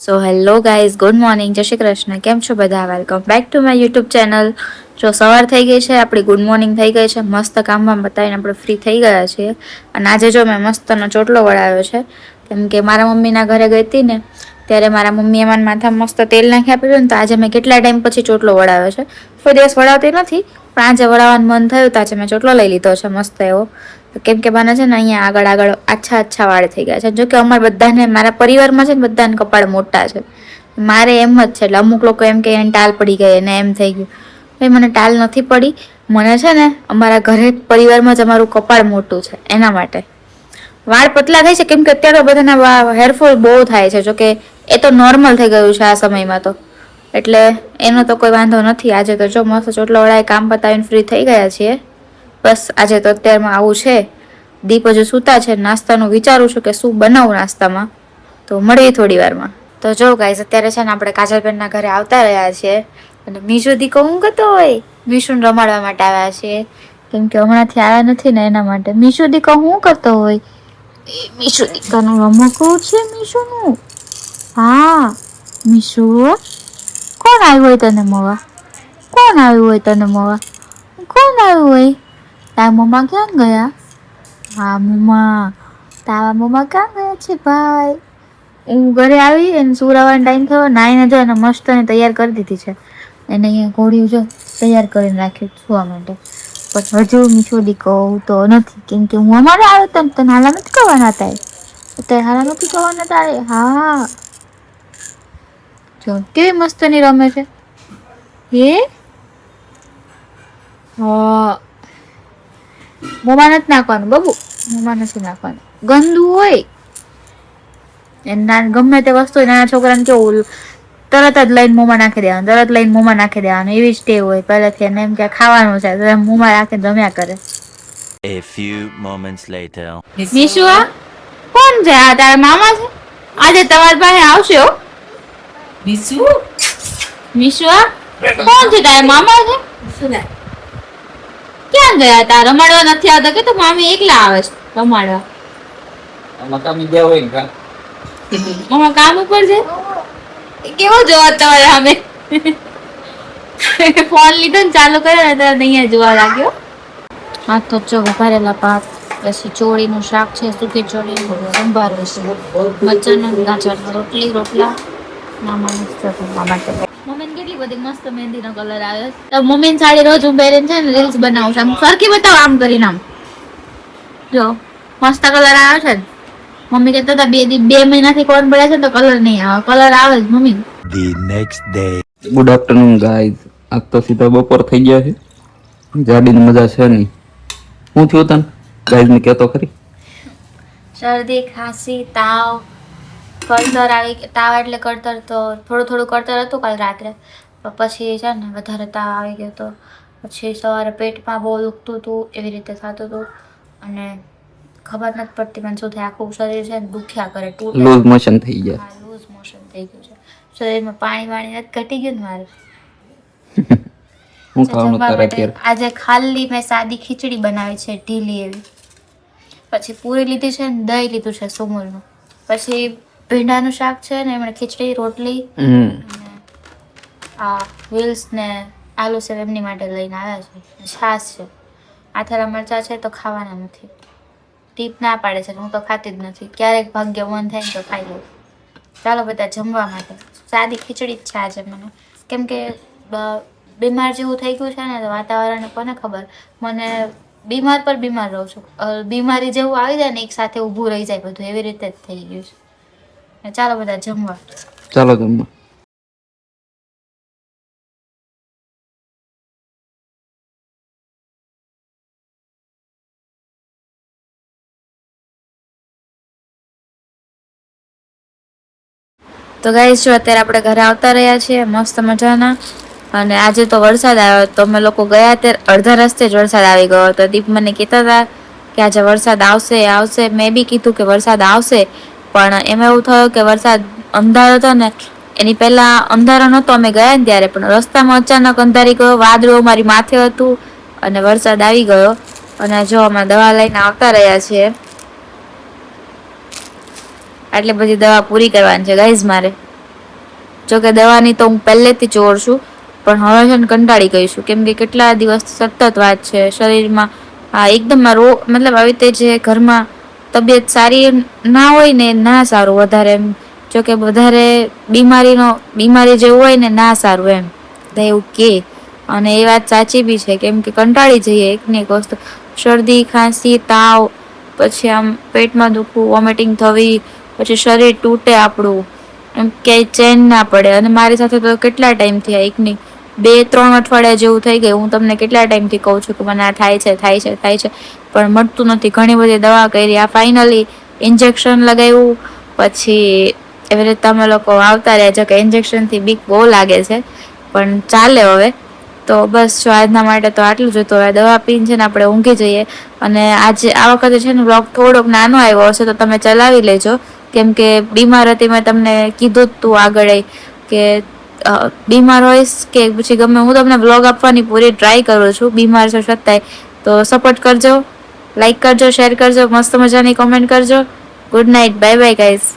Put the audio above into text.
So hello guys, good morning, જય શ્રી કૃષ્ણ. કેમ છો બધા? Welcome back to my YouTube channel. જો સવાર થઈ ગઈ છે, આપણી ગુડ મોર્નિંગ થઈ ગઈ છે, મસ્ત કામમાં બતાવીને આપણે ફ્રી થઈ ગયા છીએ. અને આજે જો મેં મસ્તનો ચોટલો વળાવ્યો છે, કેમ કે મારા મમ્મીના ઘરે ગઈ હતી ને ત્યારે મારા મમ્મીએ મને માથામાં મસ્ત તેલ નાખી આપ્યું ને, તો આજે મેં કેટલા ટાઈમ પછી ચોટલો વળાવ્યો છે. કોઈ દિવસ વળાવતી નથી, પણ આજે વળાવવાનું મન થયું તો આજે મેં ચોટલો લઈ લીધો છે મસ્ત એવો. કેમ કે મને છે ને અહીંયા આગળ આછા વાળ થઈ ગયા છે. જો કે અમારે બધાને, મારા પરિવારમાં છે ને બધાને કપાળ મોટા છે. મારે એમ જ છે. એટલે અમુક લોકો એમ કે એને ટાલ પડી ગઈ અને એમ થઈ ગયું. ભાઈ મને ટાલ નથી પડી, મને છે ને અમારા ઘરે પરિવારમાં જ અમારું કપાળ મોટું છે એના માટે વાળ પતલા થાય છે. કેમ કે અત્યારે બધાના હેરફોલ બહુ થાય છે. જો કે એ તો નોર્મલ થઈ ગયું છે આ સમયમાં તો, એટલે એનો તો કોઈ વાંધો નથી. આજે તો જો મસ્ત ચોટલો વળાય કામ પતાવીને ફ્રી થઈ ગયા છીએ. બસ આજે તો અત્યારમાં આવું છે. દીપ હજુ સૂતા છે. નાસ્તાનું વિચારું છું કે શું બનાવું નાસ્તામાં, તો મળીએ થોડી વારમાં. તો જો ગાઈસ, અત્યારે છે ને આપણે કાજલબેનના ઘરે આવતા રહ્યા છીએ. અને મીશુ દીકો હું કરતો હોય, મીશુને રમાડવા માટે આવ્યા છીએ. કેમ કે હમણાંથી આવ્યા નથી ને એના માટે. મીશુ દીકો હું કરતો હોય, મીશુ દીકાનું રમકડું છે મીશુનું. હા મીશુ, કોણ આવ્યું હોય તને મળવા? કોણ આવ્યું હોય તને મળવા? કોણ આવ્યું હોય? તારા મમ્મા ક્યાં ગયા? હા મમ્મા, તારા મમ્મા ક્યાં ગયા છે ભાઈ? હું ઘરે આવી એને સુરાવાનો ટાઈમ થયો, નાઈને જો એને મસ્ત ને તૈયાર કરી દીધી છે. એને અહીંયા ઘોડિયું જો તૈયાર કરીને રાખ્યું સુવા માટે. પણ હજુ મીશુ દીકો તો નથી, કેમ કે હું અમારે આવ્યો તો તને હાલા નથી કરવાના હતા. અત્યારે હાલા નથી કરવાના તારે. હા જો કેવી મસ્તની રમે છે. હે હા, મોમાં નથી નાખવાનું બાબુ, મોમાં નથી નાખવાનું, ગંદુ હોય. ગમે તે વસ્તુ નાના છોકરાને કેવું તરત જ લઈને મોમાં નાખી દેવાનું, તરત લઈને મોમાં નાખી દેવાનું, એવી જ ટેવ હોય પહેલેથી. એને એમ કે ખાવાનું છે તો મોમાં રાખીને રમ્યા કરે. A few moments later. Mishu, આ કોણ છે? આ તારા મામા છે? આજે તમારી પાસે આવશે હો મીશુ. મીશુ, આ કોણ છે? તારા મામા છે? ક્યાં ગયા હતા? રમાડવા નથી આવતા કે? તો મામી એકલા આવે છે રમાડવા. મકામી ગયા હોય ને મમ્મા કામ ઉપર છે. કેવો જોવા તમારે સામે ફોન લીધો ને ચાલુ કર્યો ને ત્યારે અહીંયા જોવા લાગ્યો. હા તો જો વઘારેલા ભાત, પછી ચોળીનું શાક છે, સૂકી ચોળીનું સંભારો છે, મરચાંના ગાજરના રોટલા. મમ્મીને કેટલી બધી મસ્ત મહેંદીનો કલર આવ્યો. તો મમ્મીની સાડી રોજ હું પહેરીને છે ને રીલ્સ બનાવું છું. આમ સરખી બતાવો આમ કરીને, આમ જો મસ્ત કલર આવ્યો છે ને. મમ્મી કહેતા હતા 2 મહિનાથી કોણ પડ્યા છે તો કલર નહીં આવે. કલર આવે જ mummy. The next day. Good afternoon guys. આજ તો સીધા બપોર થઈ ગયા છે. ગાડીની મજા છે નહીં. હું થયું તને ગાઈઝને કહેતો ખરી? શરદી, ખાંસી, તાવ, કળતર આવી. તાવ એટલે કળતર તો થોડું કળતર હતું કાલ રાત્રે, પણ પછી છે ને વધારે તાવ આવી ગયો હતો. પછી સવારે પેટમાં બહુ દુખતું હતું, એવી રીતે થતું હતું. અને ખબર નથી પડતી મને શું થાય. આખું શરીર છે ને દુખ્યા કરે, લૂઝ મોશન થઈ ગયા. હા, લૂઝ મોશન થઈ ગયું છે. શરીરમાં પાણી નથી ઘટી ગયું ને મારે. હું ખાવાનું તારે અત્યારે? આજે ખાલી મેં સાદી ખીચડી બનાવી છે, ઢીલી એવી. પછી પૂરી લીધી છે ને દહીં લીધું છે સુમરનું. પછી ભીંડાનું શાક છે ને એમણે ખીચડી, રોટલી, આ વ્હીલ્સ ને આલુ સેવ એમની માટે લઈને આવ્યા છે. છાશ છે. આથારા મરચા છે તો ખાવાના નથી. ટીપ ના પાડે છે, હું તો ખાતી જ નથી. ક્યારેક ભાગ્ય મન થાય ને તો ખાઈ લઉં. ચાલો બધા જમવા માટે. સાદી ખીચડી જ છે આજે મને, કેમ કે બીમાર જેવું થઈ ગયું છે ને તો વાતાવરણ કોને ખબર. મને બીમાર રહું છું. બીમારી જેવું આવી જાય ને એક સાથે ઊભું રહી જાય બધું, એવી રીતે જ થઈ ગયું છે. ચાલો બધા જમવા. ચાલો જમવા. તો ગાઈસ, જો અત્યારે આપણે ઘરે આવતા રહ્યા છીએ મસ્ત મજાના. અને આજે તો વરસાદ આવ્યો તો અમે લોકો ગયા ત્યારે અડધા રસ્તે જ વરસાદ આવી ગયો. તો દીપ મને કહેતા હતા કે આજે વરસાદ આવશે. મેં બી કીધું કે વરસાદ આવશે, પણ એમાં એવું થયું કે વરસાદ અંધારો હતો ને એની પહેલા અંધારો નહોતો અમે ગયા ને ત્યારે, પણ રસ્તામાં અચાનક અંધારી ગયો. વાદળો મારી માથે હતું અને વરસાદ આવી ગયો. અને જો અમે દવા લઈને આવતા રહ્યા છીએ. આટલી બધી દવા પૂરી કરવાની છે ગાઈઝ મારે. જોકે દવાની તો હું પહેલેથી ચોર છું, પણ હવે છે ને કંટાળી ગઈ છું, કેમ કે કેટલા દિવસ સતત વાત છે શરીરમાં એકદમ મતલબ આવી રીતે જે ઘરમાં તબિયત સારી ના હોય ને ના સારું વધારે એમ. જોકે વધારે બીમારી જેવું હોય ને ના સારું એમ બધા એવું કે, અને એ વાત સાચી બી છે, કેમ કે કંટાળી જઈએ એક ને એક વસ્તુ. શરદી, ખાંસી, તાવ, પછી આમ પેટમાં દુખવું, વોમિટિંગ થવી, પછી શરીર તૂટે આપણું, એમ ક્યાંય ચેન ના પડે. અને મારી સાથે તો કેટલા ટાઈમ થયા, એકની 2-3 અઠવાડિયા જેવું થઈ ગયું. હું તમને કેટલા ટાઈમથી કહું છું કે મને આ થાય છે, પણ મળતું નથી. ઘણી બધી દવા કરી, આ ફાઇનલી ઇન્જેક્શન લગાવ્યું, પછી એવી રીતે અમે લોકો આવતા રહ્યા. જો કે ઇન્જેક્શનથી બીક બહુ લાગે છે, પણ ચાલે હવે. તો બસ જો આજના માટે તો આટલું જ હતું. હવે દવા પીને છે ને આપણે ઊંઘી જઈએ. અને આ વખતે છે ને બ્લોગ થોડોક નાનો આવ્યો હશે તો તમે ચલાવી લેજો, કેમ કે બીમાર હતી. મેં તમને કીધું જ તું આગળ કે બીમાર હોઈશ કે પછી ગમે, હું તમને બ્લોગ આપવાની પૂરી ટ્રાય કરું છું બીમાર છો છતાંય. તો સપોર્ટ કરજો, લાઈક કરજો, શેર કરજો, મસ્ત મજાની કોમેન્ટ કરજો. Good night, bye bye guys.